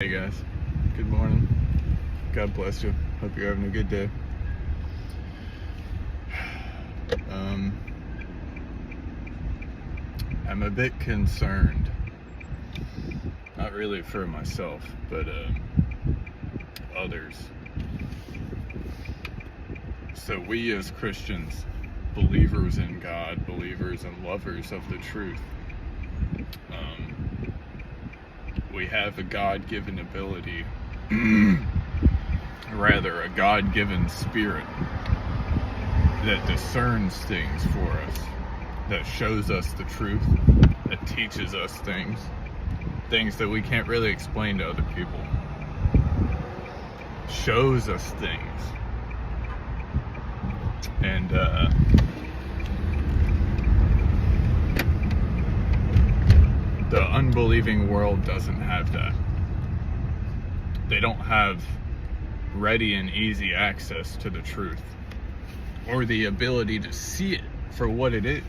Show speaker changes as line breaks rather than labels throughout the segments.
Hey guys, good morning. God bless you. Hope you're having a good day. I'm a bit concerned. Not really for myself, but others. So we as Christians, believers in God, believers and lovers of the truth, we have a God-given ability, rather a God-given spirit that discerns things for us, that shows us the truth, that teaches us things that we can't really explain to other people, shows us things. And the unbelieving world doesn't have that. They don't have ready and easy access to the truth or the ability to see it for what it is.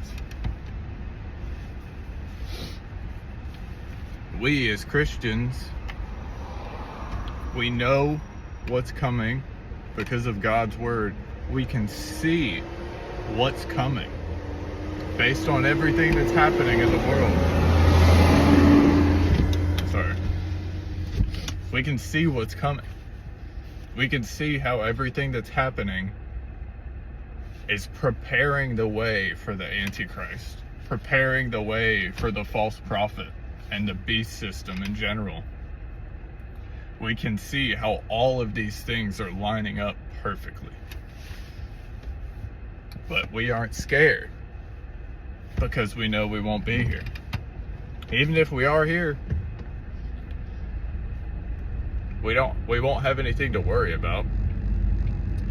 We as Christians, we know what's coming because of God's word. We can see what's coming based on everything that's happening in the world. Sorry. We can see what's coming. We can see how everything that's happening is preparing the way for the Antichrist, preparing the way for the false prophet and the beast system in general. We can see how all of these things are lining up perfectly. But we aren't scared because we know we won't be here. Even if we are here, we won't have anything to worry about.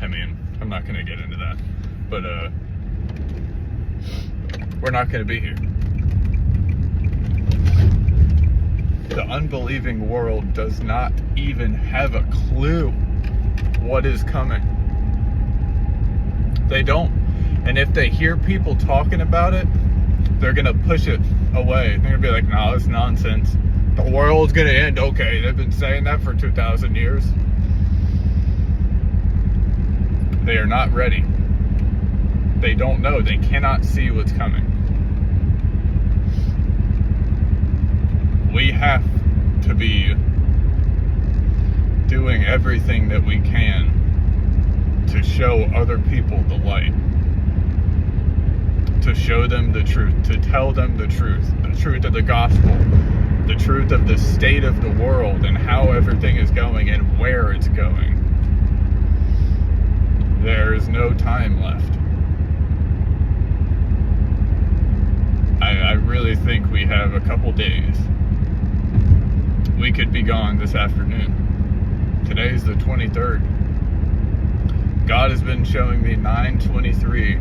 I mean, I'm not gonna get into that, but we're not gonna be here. The unbelieving world does not even have a clue what is coming. They don't. And if they hear people talking about it, they're gonna push it away. They're gonna be like, no, it's nonsense. The world's gonna end. Okay, they've been saying that for 2,000 years. They are not ready. They don't know. They cannot see what's coming. We have to be doing everything that we can to show other people the light, to show them the truth, to tell them the truth of the gospel, the truth of the state of the world and how everything is going and where it's going. There is no time left. I really think we have a couple days. We could be gone this afternoon. Today's the 23rd. God has been showing me 9:23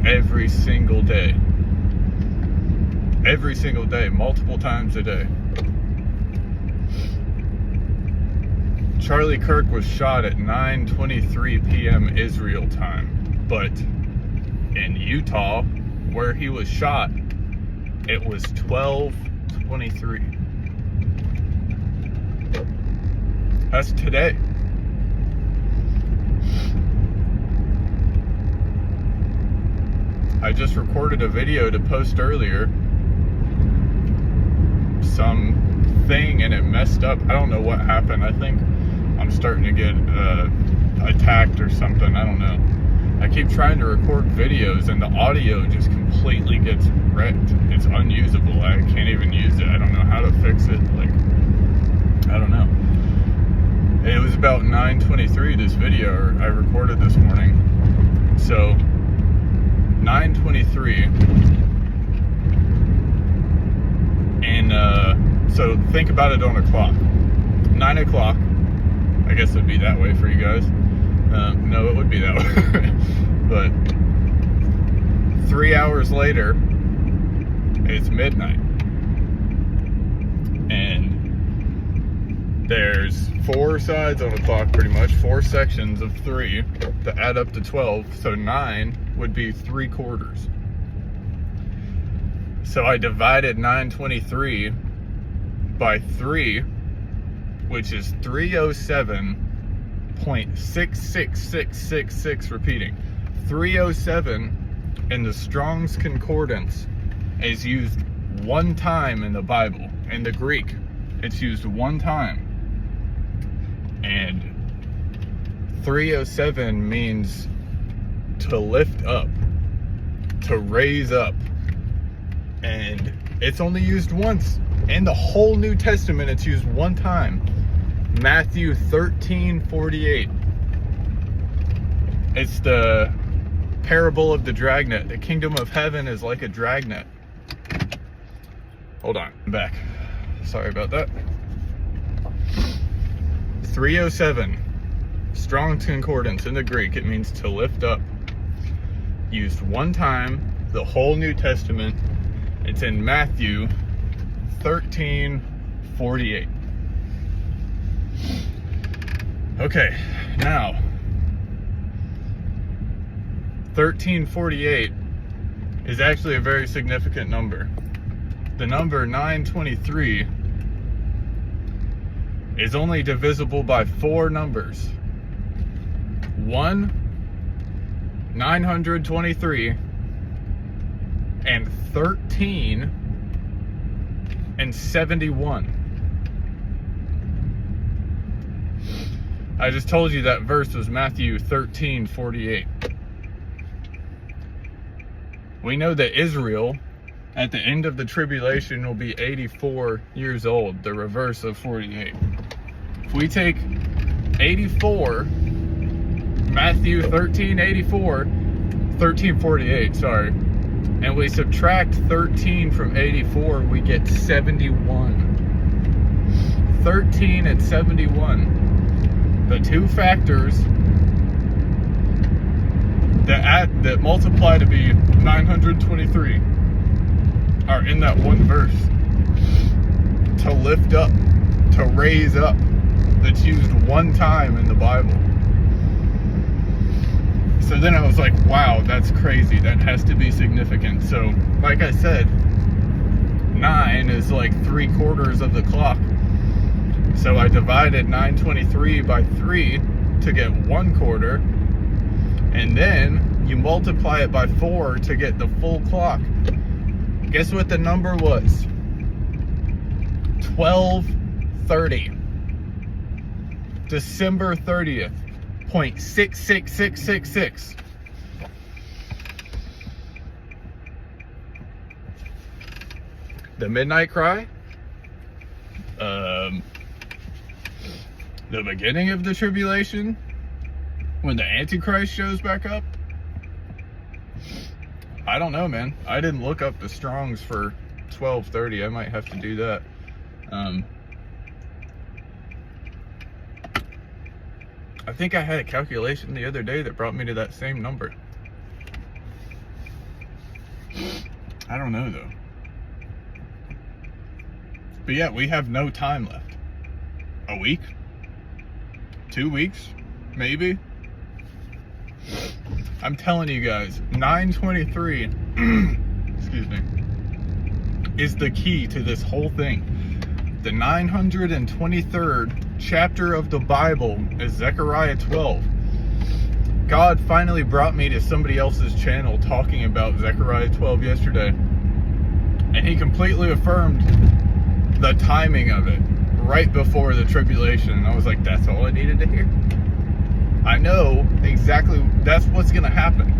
every single day. Every single day, multiple times a day. Charlie Kirk was shot at 9:23 p.m. Israel time, but in Utah, where he was shot, it was 12:23. That's today. I just recorded a video to post earlier. Something and it messed up. I don't know what happened. I think I'm starting to get attacked or something. I don't know. I keep trying to record videos and the audio just completely gets wrecked. It's unusable. I can't even use it. I don't know how to fix it. Like, I don't know. It was about 9:23, this video I recorded this morning. So 9:23, and so think about it on a clock. 9 o'clock, I guess it'd be that way for you guys. No, it would be that way. But 3 hours later, it's midnight, and there's 4 sides on the clock, pretty much 4 sections of 3 that add up to 12. So 9 would be 3/4. So I divided 9:23 by 3, which is 307.66666, repeating, 307 in the Strong's Concordance is used one time in the Bible. In the Greek, it's used one time. And 307 means to lift up, to raise up. And it's only used once. In the whole New Testament, it's used one time. Matthew 13:48. It's the parable of the dragnet. The kingdom of heaven is like a dragnet. Hold on, I'm back. Sorry about that. 307. Strong's Concordance in the Greek. It means to lift up. Used one time, the whole New Testament. It's in Matthew 13:48. Okay, now 1348 is actually a very significant number. The number 923 is only divisible by four numbers. 1, 923, and 13, and 71. I just told you that verse was Matthew 13:48. We know that Israel, at the end of the tribulation, will be 84 years old, the reverse of 48. If we take 84, Matthew 13:48, sorry, and we subtract 13 from 84, we get 71. 13 and 71. The two factors that multiply to be 923 are in that one verse. To lift up, to raise up, that's used one time in the Bible. So then I was like, wow, that's crazy. That has to be significant. So, like I said, 9 is like 3/4 of the clock. So I divided 923 by 3 to get 1/4. And then you multiply it by 4 to get the full clock. Guess what the number was? 1230. December 30th. 0.66666. The midnight cry. The beginning of the tribulation, when the Antichrist shows back up. I don't know, man. I didn't look up the Strongs for 1230. I might have to do that. I think I had a calculation the other day that brought me to that same number. I don't know though. But yeah, we have no time left. A week? 2 weeks? Maybe? I'm telling you guys, 923, excuse me, is the key to this whole thing. The 923rd chapter of the Bible is Zechariah 12. God finally brought me to somebody else's channel talking about Zechariah 12 yesterday. And he completely affirmed the timing of it right before the tribulation. And I was like, that's all I needed to hear. I know exactly that's what's going to happen.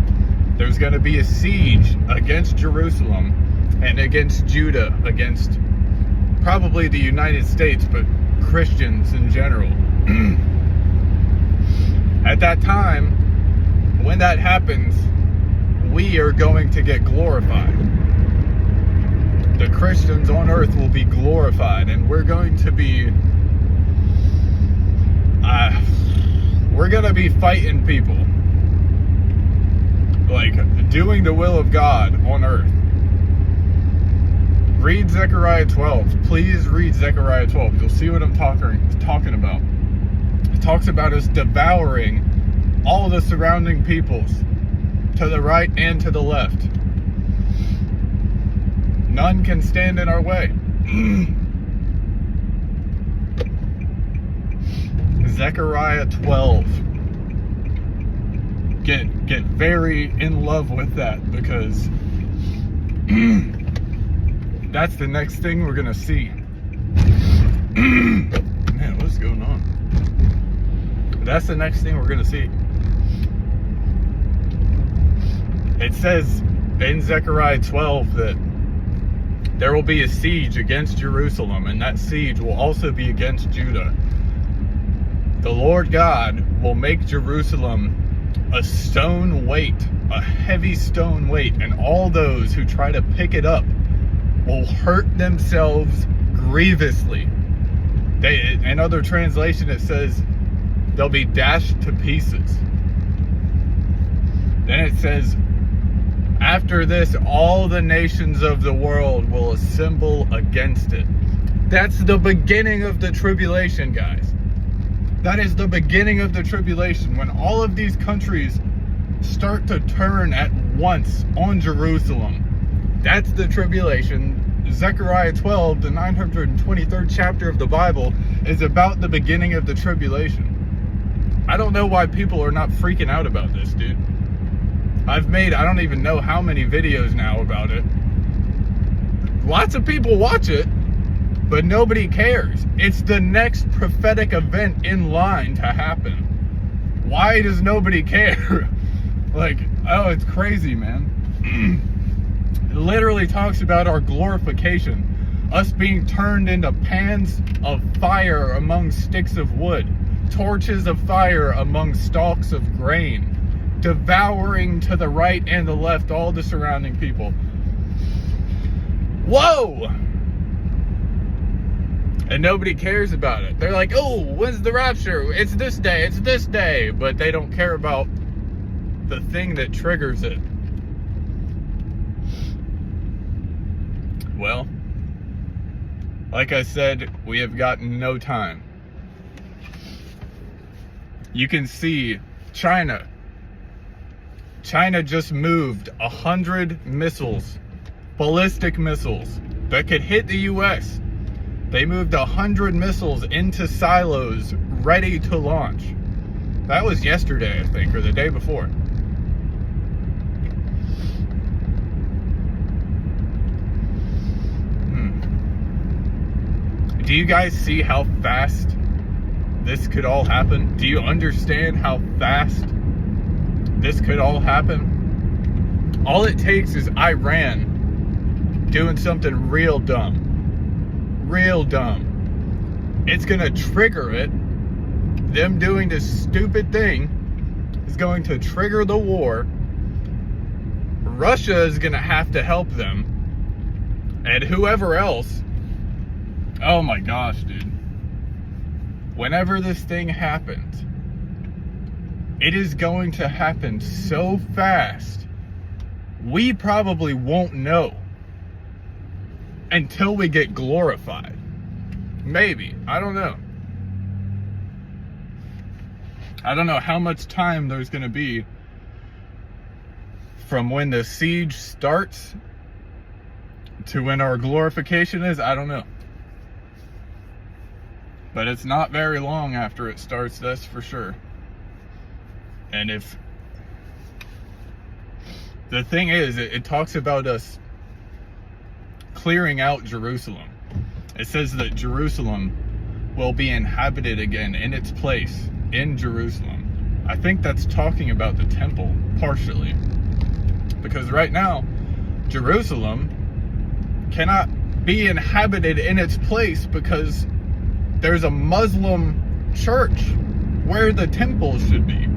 There's going to be a siege against Jerusalem and against Judah, against probably the United States, but Christians in general. At that time, when that happens, we are going to get glorified. The Christians on earth will be glorified, and we're going to be fighting people, like doing the will of God on earth. Read Zechariah 12. Please read Zechariah 12. You'll see what I'm talking about. It talks about us devouring all the surrounding peoples, to the right and to the left. None can stand in our way. Zechariah 12. Get very in love with that, because that's the next thing we're gonna see. Man, what's going on? That's the next thing we're gonna see. It says in Zechariah 12 that there will be a siege against Jerusalem, and that siege will also be against Judah. The Lord God will make Jerusalem a stone weight, a heavy stone weight, and all those who try to pick it up will hurt themselves grievously. In other translation, it says they'll be dashed to pieces. Then it says, after this, all the nations of the world will assemble against it. That's the beginning of the tribulation, guys. That is the beginning of the tribulation, when all of these countries start to turn at once on Jerusalem. That's the tribulation. Zechariah 12, the 923rd chapter of the Bible, is about the beginning of the tribulation. I don't know why people are not freaking out about this, dude. I've made, I don't even know how many videos now about it. Lots of people watch it, but nobody cares. It's the next prophetic event in line to happen. Why does nobody care? Like, oh, it's crazy, man. It literally talks about our glorification. Us being turned into pans of fire among sticks of wood. Torches of fire among stalks of grain. Devouring to the right and the left all the surrounding people. Whoa! And nobody cares about it. They're like, oh, when's the rapture? It's this day, it's this day. But they don't care about the thing that triggers it. Well, like I said, we have got no time. You can see China. China just moved 100 missiles, ballistic missiles, that could hit the US. They moved 100 missiles into silos ready to launch. That was yesterday, I think, or the day before. Do you guys see how fast this could all happen? Do you understand how fast this could all happen? All it takes is Iran doing something real dumb. Real dumb. It's gonna trigger it. Them doing this stupid thing is going to trigger the war. Russia is gonna have to help them. And whoever else. Oh my gosh, dude. Whenever this thing happens, it is going to happen so fast, we probably won't know until we get glorified. Maybe. I don't know. I don't know how much time there's going to be from when the siege starts to when our glorification is. I don't know. But it's not very long after it starts, that's for sure. And if the thing is, it talks about us clearing out Jerusalem. It says that Jerusalem will be inhabited again in its place in Jerusalem. I think that's talking about the temple partially, because right now Jerusalem cannot be inhabited in its place because there's a Muslim church where the temple should be.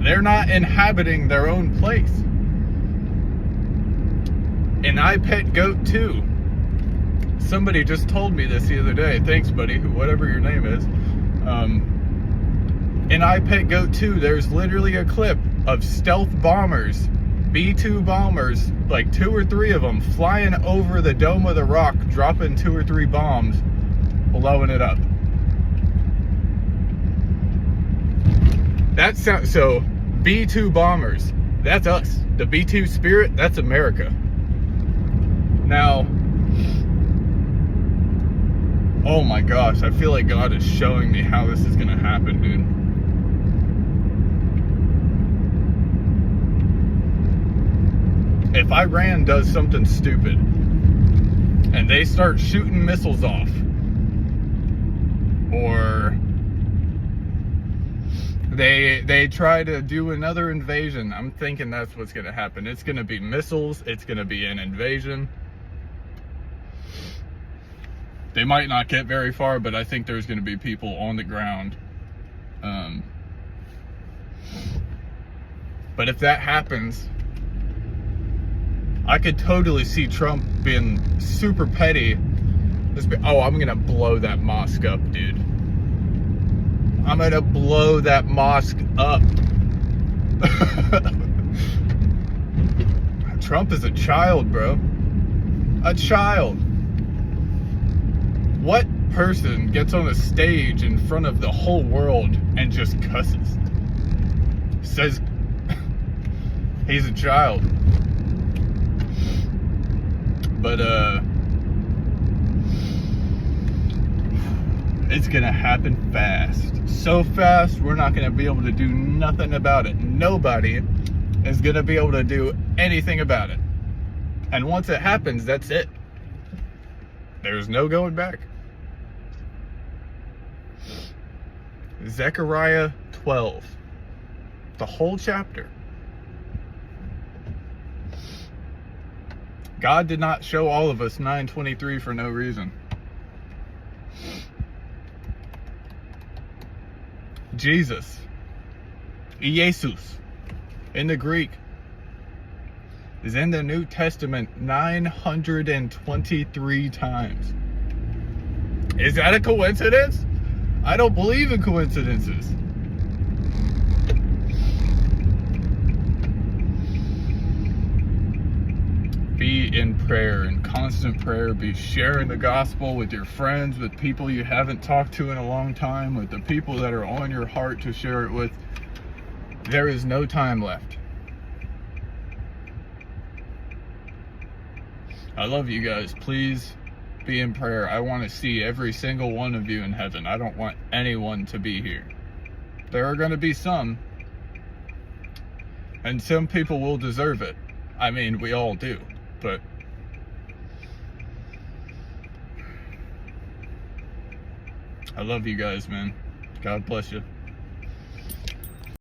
They're not inhabiting their own place. And I Pet Goat 2. Somebody just told me this the other day. Thanks, buddy, whatever your name is. In I Pet Goat 2, there's literally a clip of stealth bombers, B-2 bombers, like 2 or 3 of them, flying over the Dome of the Rock, dropping 2 or 3 bombs, blowing it up. That sounds so. B-2 bombers, that's us. The B-2 Spirit, that's America. Now, Oh my gosh, I feel like God is showing me how this is gonna happen, dude. If Iran does something stupid and they start shooting missiles off, or they try to do another invasion, I'm thinking that's what's gonna happen. It's gonna be missiles, it's gonna be an invasion. They might not get very far, but I think there's gonna be people on the ground. But if that happens, I could totally see Trump being super petty. I'm gonna blow that mosque up, dude. I'm gonna blow that mosque up. Trump is a child, bro. A child. What person gets on a stage in front of the whole world and just cusses? Says he's a child. But it's gonna happen fast. So fast, we're not gonna be able to do nothing about it. Nobody is gonna be able to do anything about it. And once it happens, that's it. There's no going back. Zechariah 12. The whole chapter. God did not show all of us 9:23 for no reason. Jesus, Jesus, in the Greek, is in the New Testament 923 times. Is that a coincidence? I don't believe in coincidences. Be in prayer, in constant prayer. Be sharing the gospel with your friends, with people you haven't talked to in a long time, with the people that are on your heart to share it with. There is no time left. I love you guys. Please be in prayer. I want to see every single one of you in heaven. I don't want anyone to be here. There are going to be some, and some people will deserve it. I mean, we all do. But I love you guys, man. God bless you.